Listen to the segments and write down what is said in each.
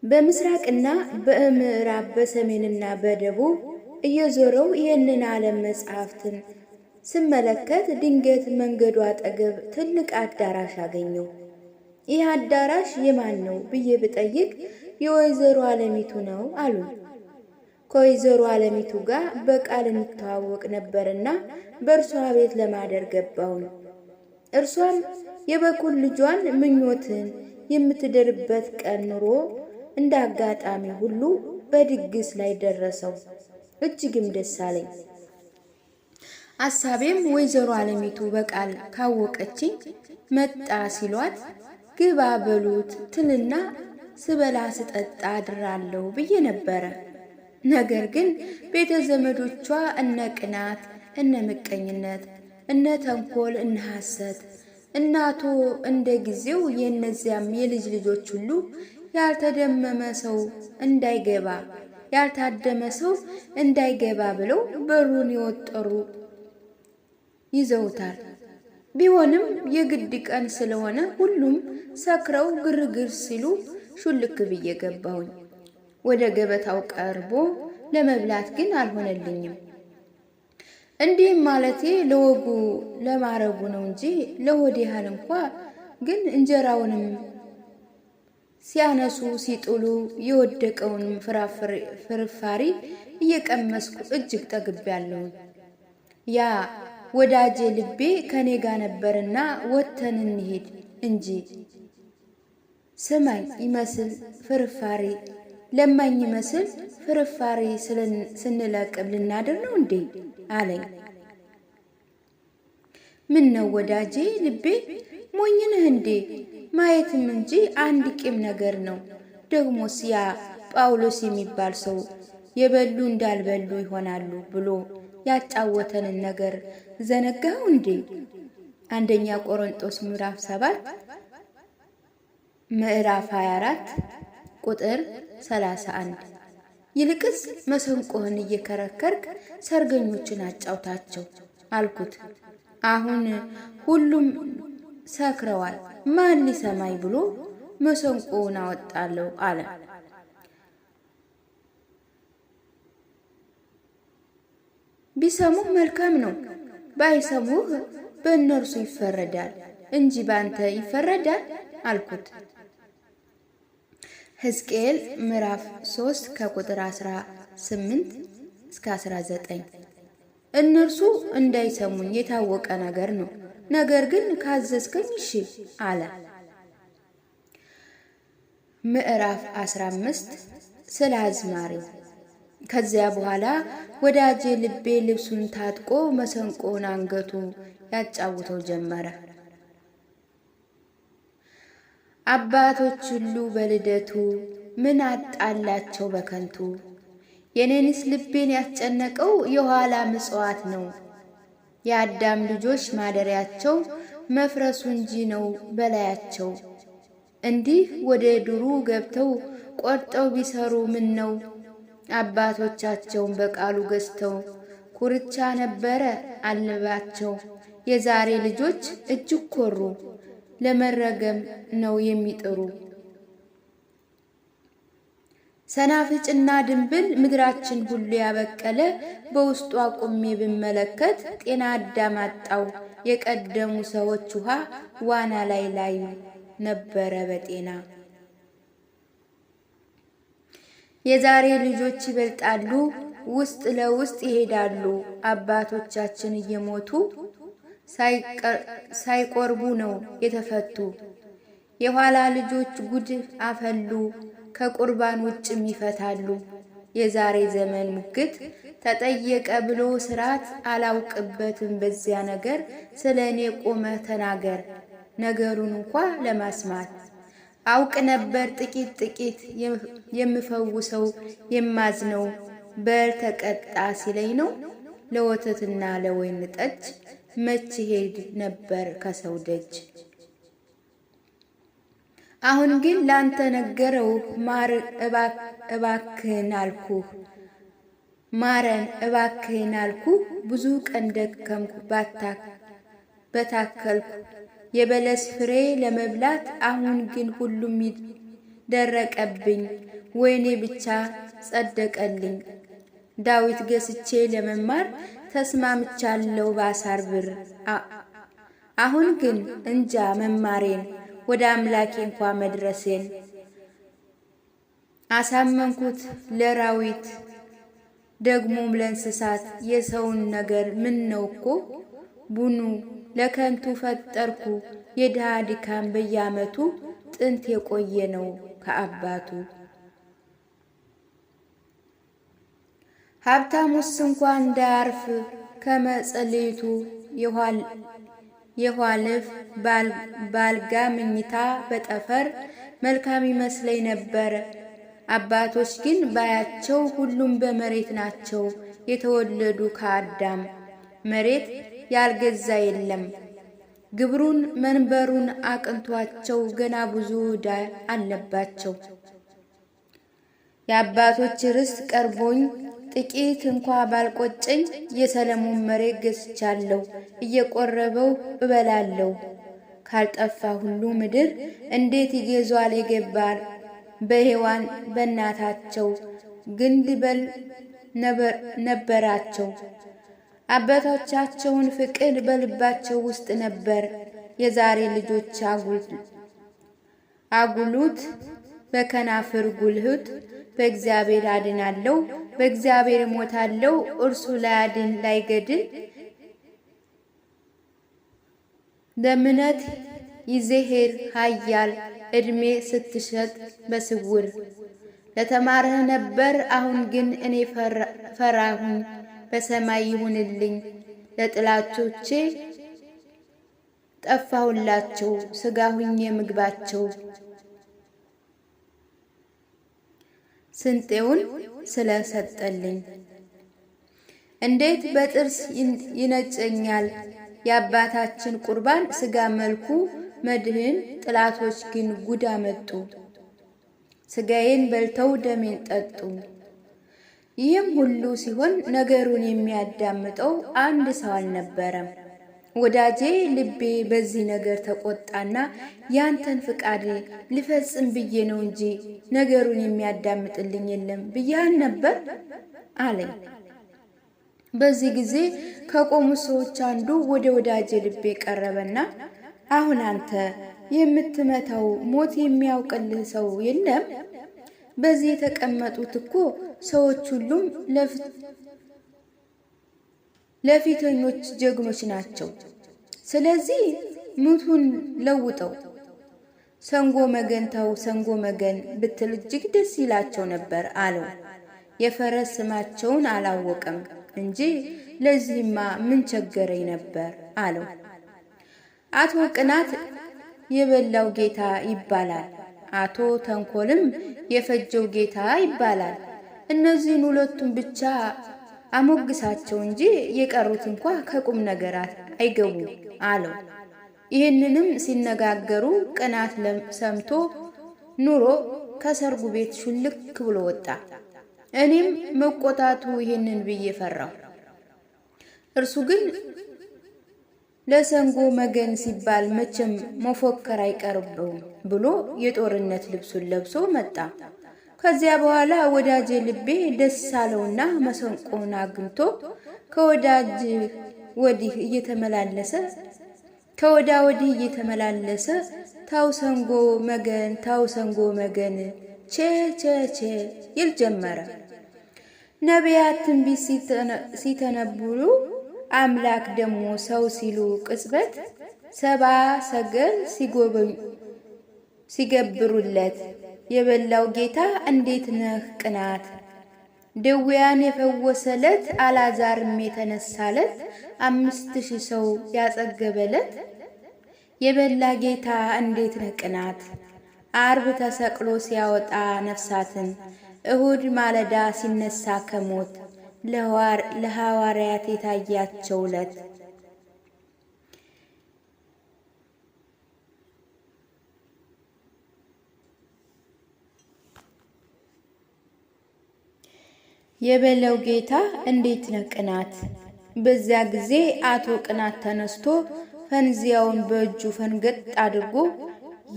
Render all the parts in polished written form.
በምስራቅና በምዕራብ በሰሜንና በደቡብ እየዞረው ይህንን ዓለም መጽሐፍትን ስመለከት ድንገት መንገዱ አጠገብ ትልቅ አዳራሽ አገኘው። ይህ አዳራሽ የማን ነው ብዬ ብጠይቅ የወይዘሮ አለሚቱ ነው አሉ። ከወይዘሮ አለሚቱ ጋር በቃል እንተዋወቅ ነበርና በእርሷ ቤት ለማደር ገባሁኝ። እርሷም የበኩር ልጇን ምኞትን የምትድርበት ቀን ኑሮ እንደ አጋጣሚ ሁሉ በድግስ ላይ ደረሰው። እጅግም ደስ አለኝ። አሳቤም ወይዘሮ አለሚቱ በቃል ካወቀችኝ መጣ ሲሏት ግባ በሉት ትልና ስበላ ስጠጣ አድራለሁ ብዬ ነበረ። ነገር ግን ቤተ ዘመዶቿ እነ ቅናት፣ እነ ምቀኝነት፣ እነ ተንኮል፣ እነ ሐሰት እናቶ እንደ ጊዜው የእነዚያም የልጅ ልጆች ሁሉ ያልተደመመ ሰው እንዳይገባ ያልታደመ ሰው እንዳይገባ ብለው በሩን የወጠሩ ይዘውታል። ቢሆንም የግድ ቀን ስለሆነ ሁሉም ሰክረው ግርግር ሲሉ ሹልክ ብዬ ገባሁኝ። ወደ ገበታው ቀርቦ ለመብላት ግን አልሆነልኝም። እንዲህም ማለቴ ለወጉ ለማረጉ ነው እንጂ ለሆድ ያህል እንኳ ግን እንጀራውንም ሲያነሱ ሲጥሉ የወደቀውንም ፍርፋሪ እየቀመስኩ እጅግ ጠግቤያለሁ። ያ ወዳጄ ልቤ ከኔ ጋር ነበርና ወተን እንሄድ እንጂ ሰማይ ይመስል ፍርፋሪ ለማኝ ይመስል ፍርፋሪ ስንለቅም ልናድር ነው እንዴ አለኝ። ምን ነው ወዳጄ ልቤ ሞኝነህ እንዴ? ማየትም እንጂ አንድ ቂም ነገር ነው። ደግሞስ ያ ጳውሎስ የሚባል ሰው የበሉ እንዳልበሉ ይሆናሉ ብሎ ያጫወተንን ነገር ዘነጋው እንዴ? አንደኛ ቆሮንቶስ ምዕራፍ 7 ምዕራፍ 24 ቁጥር 31። ይልቅስ መሰንቆህን እየከረከርክ ሰርገኞችን አጫውታቸው አልኩት። አሁን ሁሉም ሰክረዋል፣ ማን ሊሰማኝ ብሎ መሰንቆውን አወጣለሁ አለ። ቢሰሙህ መልካም ነው፣ ባይሰሙህ በእነርሱ ይፈረዳል እንጂ ባንተ ይፈረዳል አልኩት። ሕዝቅኤል ምዕራፍ 3 ከቁጥር 18 እስከ 19። እነርሱ እንዳይሰሙኝ የታወቀ ነገር ነው። ነገር ግን ካዘዝከኝ እሺ አለ። ምዕራፍ 15 ስለ አዝማሪው። ከዚያ በኋላ ወዳጄ ልቤ ልብሱን ታጥቆ መሰንቆን አንገቱ ያጫውተው ጀመረ። አባቶች ሁሉ በልደቱ ምን አጣላቸው በከንቱ፣ የኔንስ ልቤን ያስጨነቀው የኋላ ምጽዋት ነው። የአዳም ልጆች ማደሪያቸው መፍረሱ እንጂ ነው በላያቸው። እንዲህ ወደ ዱሩ ገብተው ቆርጠው ቢሰሩ ምን ነው? አባቶቻቸውን በቃሉ ገዝተው ኩርቻ ነበረ አልባቸው። የዛሬ ልጆች እጅግ ኮሩ፣ ለመረገም ነው የሚጥሩ። ሰናፍጭና ድንብል ምድራችን ሁሉ ያበቀለ በውስጧ ቁሜ ብመለከት ጤና አዳም አጣው። የቀደሙ ሰዎች ውሃ ዋና ላይ ነበረ በጤና። የዛሬ ልጆች ይበልጣሉ፣ ውስጥ ለውስጥ ይሄዳሉ። አባቶቻችን እየሞቱ ሳይቆርቡ ነው የተፈቱ። የኋላ ልጆች ጉድ አፈሉ፣ ከቁርባን ውጭም ይፈታሉ። የዛሬ ዘመን ሙግት ተጠየቀ ብሎ ስርዓት አላውቅበትም በዚያ ነገር። ስለ እኔ ቆመ ተናገር፣ ነገሩን እንኳ ለማስማት አውቅ ነበር ጥቂት ጥቂት የምፈውሰው የማዝነው። በል ተቀጣ ሲለኝ ነው ለወተትና ለወይን ጠጅ መች ሄድ ነበር ከሰው ደጅ። አሁን ግን ላንተ ነገረው ማር እባክህን አልኩህ፣ ማረን እባክህን አልኩህ። ብዙ ቀን ደከምኩ በታከልኩ የበለስ ፍሬ ለመብላት። አሁን ግን ሁሉም ደረቀብኝ፣ ወይኔ ብቻ ጸደቀልኝ። ዳዊት ገስቼ ለመማር ተስማምቻለሁ ባሳር ብር። አሁን ግን እንጃ መማሬን ወደ አምላኬ እንኳ መድረሴን። አሳመንኩት ለራዊት ደግሞም ለእንስሳት የሰውን ነገር ምን ነው እኮ ቡኑ ለከንቱ ፈጠርኩ የድሃ ድካም በየዓመቱ ጥንት የቆየ ነው ከአባቱ። ሀብታሙስ እንኳን እንዳያርፍ ከመጸለይቱ የኋልፍ ባልጋ ምኝታ በጠፈር መልካም ይመስለኝ ነበር። አባቶች ግን ባያቸው ሁሉም በመሬት ናቸው የተወለዱ ከአዳም። መሬት ያልገዛ የለም። ግብሩን መንበሩን አቅንቷቸው ገና ብዙ ዕዳ አለባቸው። የአባቶች ርስት ቀርቦኝ ጥቂት እንኳ ባልቆጨኝ የሰለሞን መሬት ገዝቻለሁ እየቆረበው እበላለሁ። ካልጠፋ ሁሉ ምድር እንዴት ይገዟል የገባር በሔዋን በእናታቸው ግንድ በል ነበራቸው። አባቶቻቸውን ፍቅር በልባቸው ውስጥ ነበር። የዛሬ ልጆች አጉሉት በከናፍር ጉልሁት። በእግዚአብሔር አድናለሁ በእግዚአብሔር እሞታለሁ እርሱ ላያድን ላይገድል። ለምነት ይዜሄር ኃያል ዕድሜ ስትሸጥ በስውር። ለተማረህ ነበር አሁን ግን እኔ ፈራሁኝ። በሰማይ ይሁንልኝ ለጥላቶቼ ጠፋሁላቸው ሥጋ ሁኜ ምግባቸው። ስንጤውን ስለሰጠልኝ እንዴት በጥርስ ይነጨኛል የአባታችን ቁርባን ሥጋ መልኩ መድህን። ጥላቶች ግን ጉድ አመጡ ሥጋዬን በልተው ደሜን ጠጡ። ይህም ሁሉ ሲሆን ነገሩን የሚያዳምጠው አንድ ሰው አልነበረም። ወዳጄ ልቤ በዚህ ነገር ተቆጣና ያንተን ፍቃድ ልፈጽም ብዬ ነው እንጂ ነገሩን የሚያዳምጥልኝ የለም ብያህል ነበር አለኝ። በዚህ ጊዜ ከቆሙ ሰዎች አንዱ ወደ ወዳጄ ልቤ ቀረበና አሁን አንተ የምትመታው ሞት የሚያውቅልህ ሰው የለም? በዚህ የተቀመጡት እኮ ሰዎች ሁሉም ለፊተኞች ጀግኖች ናቸው። ስለዚህ ሙቱን ለውጠው ሰንጎ መገንታው ሰንጎ መገን ብትል እጅግ ደስ ይላቸው ነበር አለው። የፈረስ ስማቸውን አላወቀም እንጂ ለዚህማ ምን ቸገረኝ ነበር አለው። አቶ ቅናት የበላው ጌታ ይባላል፣ አቶ ተንኮልም የፈጀው ጌታ ይባላል። እነዚህን ሁለቱን ብቻ አሞግሳቸው እንጂ የቀሩት እንኳ ከቁም ነገራት አይገቡም አለው። ይህንንም ሲነጋገሩ ቅናት ሰምቶ ኑሮ ከሰርጉ ቤት ሹልክ ብሎ ወጣ። እኔም መቆጣቱ ይህንን ብዬ ፈራሁ። እርሱ ግን ለሰንጎ መገን ሲባል መቼም መፎከር አይቀርበውም ብሎ የጦርነት ልብሱን ለብሶ መጣ። ከዚያ በኋላ ወዳጄ ልቤ ደስ አለውና መሰንቆን አግኝቶ ከወዳጅ ወዲህ እየተመላለሰ ታው ሰንጎ መገን ታው ሰንጎ መገን ቼ ቼ ቼ ይል ጀመረ። ነቢያት ትንቢት ሲተነብዩ አምላክ ደግሞ ሰው ሲሉ ቅጽበት ሰባ ሰገል ሲገብሩለት የበላው ጌታ እንዴት ነህ ቅናት። ደዌያን የፈወሰለት አልዓዛርም የተነሳለት 5000 ሰው ያጸገበለት የበላ ጌታ እንዴት ነህ ቅናት። አርብ ተሰቅሎ ሲያወጣ ነፍሳትን እሁድ ማለዳ ሲነሳ ከሞት ለሐዋርያት የታያቸው ዕለት የበለው ጌታ እንዴት ነህ ቅናት። በዚያ ጊዜ አቶ ቅናት ተነስቶ ፈንዚያውን በእጁ ፈንገጥ አድርጎ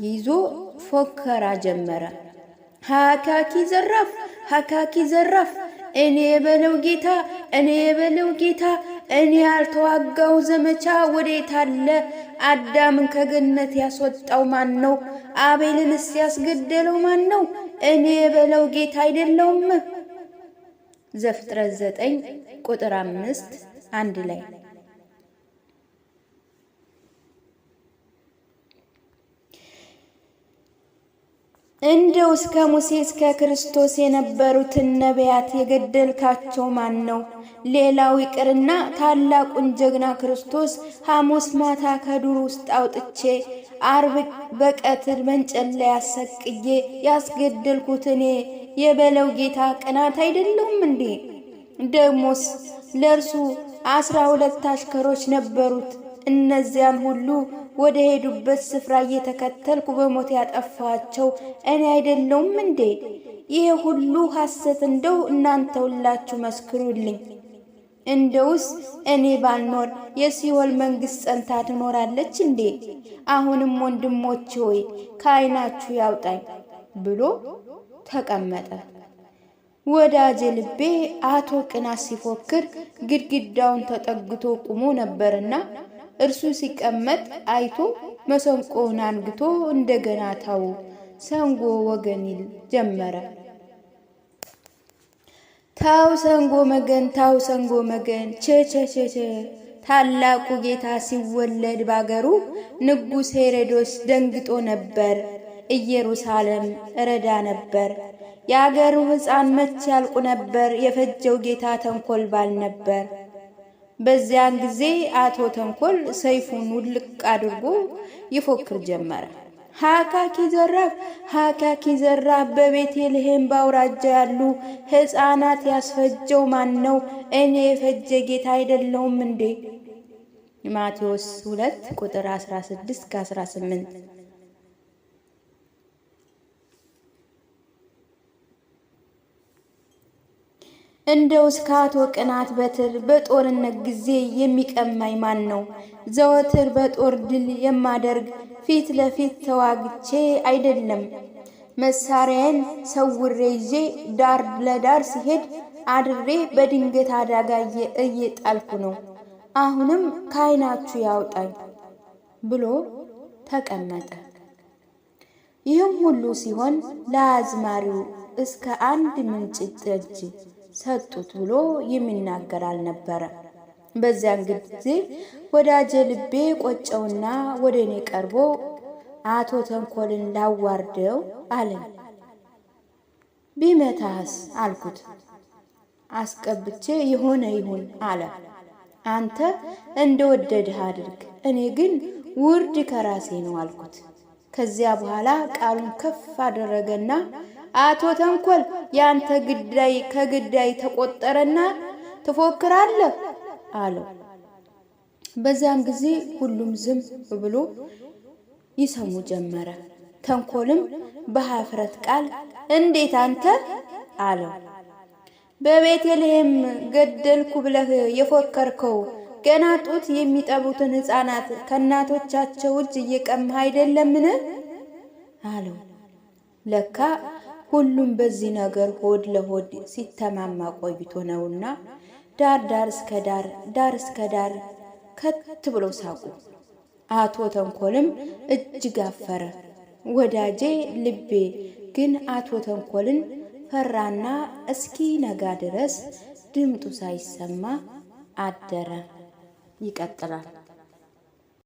ይዞ ፎከራ ጀመረ። ሀካኪ ዘራፍ ሀካኪ ዘራፍ እኔ የበለው ጌታ እኔ የበለው ጌታ እኔ ያልተዋጋው ዘመቻ ወዴት አለ? አዳምን ከገነት ያስወጣው ማን ነው? አቤልንስ ያስገደለው ማን ነው? እኔ የበለው ጌታ አይደለውም? ዘፍጥረት 9 ቁጥር 5 አንድ ላይ እንደው እስከ ሙሴ እስከ ክርስቶስ የነበሩትን ነቢያት የገደልካቸው ማን ነው? ሌላው ይቅርና ታላቁን ጀግና ክርስቶስ ሐሙስ ማታ ከዱር ውስጥ አውጥቼ አርብ በቀትር በእንጨት ላይ አሰቅዬ ያስገደልኩት እኔ የበለው ጌታ ቅናት አይደለሁም እንዴ? ደሞስ ለእርሱ 12 አሽከሮች ነበሩት። እነዚያን ሁሉ ወደ ሄዱበት ስፍራ እየተከተልኩ በሞት ያጠፋቸው እኔ አይደለሁም እንዴ? ይሄ ሁሉ ሐሰት እንደው እናንተ ሁላችሁ መስክሩልኝ። እንደውስ እኔ ባልኖር የሲኦል መንግሥት ጸንታ ትኖራለች እንዴ? አሁንም ወንድሞቼ ሆይ ከዓይናችሁ ያውጣኝ ብሎ ተቀመጠ። ወዳጄ ልቤ አቶ ቅናት ሲፎክር ግድግዳውን ተጠግቶ ቆሞ ነበርና እርሱ ሲቀመጥ አይቶ መሰንቆውን አንግቶ እንደገና ታው ሰንጎ ወገን ይል ጀመረ። ታው ሰንጎ መገን ታው ሰንጎ መገን ቸቸቸቸ ታላቁ ጌታ ሲወለድ ባገሩ ንጉሥ ሄሮድስ ደንግጦ ነበር። ኢየሩሳሌም ረዳ ነበር። የአገሩ ሕፃን መች ያልቁ ነበር። የፈጀው ጌታ ተንኮል ባል ነበር። በዚያን ጊዜ አቶ ተንኮል ሰይፉን ውልቅ አድርጎ ይፎክር ጀመረ። ሀካኪ ዘራፍ ሀካኪ ዘራፍ በቤተልሔም ባውራጃ ያሉ ሕፃናት ያስፈጀው ማን ነው? እኔ የፈጀ ጌታ አይደለሁም እንዴ? ማቴዎስ 2 ቁጥር 16-18 እንደው እስከ አቶ ቅናት በትር በጦርነት ጊዜ የሚቀማኝ ማን ነው? ዘወትር በጦር ድል የማደርግ ፊት ለፊት ተዋግቼ አይደለም። መሳሪያን ሰውሬ ይዤ ዳር ለዳር ሲሄድ አድሬ በድንገት አደጋ እየጣልኩ ነው። አሁንም ከዓይናችሁ ያውጣኝ ብሎ ተቀመጠ። ይህም ሁሉ ሲሆን ለአዝማሪው እስከ አንድ ምንጭ ጠጅ ሰጡት ብሎ የሚናገር አልነበረ። በዚያን ጊዜ ወዳጄ ልቤ ቆጨውና ወደ እኔ ቀርቦ አቶ ተንኮልን ላዋርደው አለኝ። ቢመታስ አልኩት። አስቀብቼ የሆነ ይሁን አለ። አንተ እንደወደድህ አድርግ፣ እኔ ግን ውርድ ከራሴ ነው አልኩት። ከዚያ በኋላ ቃሉን ከፍ አደረገና አቶ ተንኮል ያንተ ግዳይ ከግዳይ ተቆጠረና ትፎክራለህ አለው። በዚያም ጊዜ ሁሉም ዝም ብሎ ይሰሙ ጀመረ። ተንኮልም በኀፍረት ቃል እንዴት አንተ አለው። በቤተልሔም ገደልኩ ብለህ የፎከርከው ገና ጡት የሚጠቡትን ሕፃናት ከእናቶቻቸው እጅ እየቀማህ አይደለምን አለው። ለካ ሁሉም በዚህ ነገር ሆድ ለሆድ ሲተማማ ቆይቶ ነውና ዳር እስከ ዳር ከት ብሎ ሳቁ። አቶ ተንኮልም እጅግ አፈረ። ወዳጄ ልቤ ግን አቶ ተንኮልን ፈራና እስኪ ነጋ ድረስ ድምጡ ሳይሰማ አደረ። ይቀጥላል።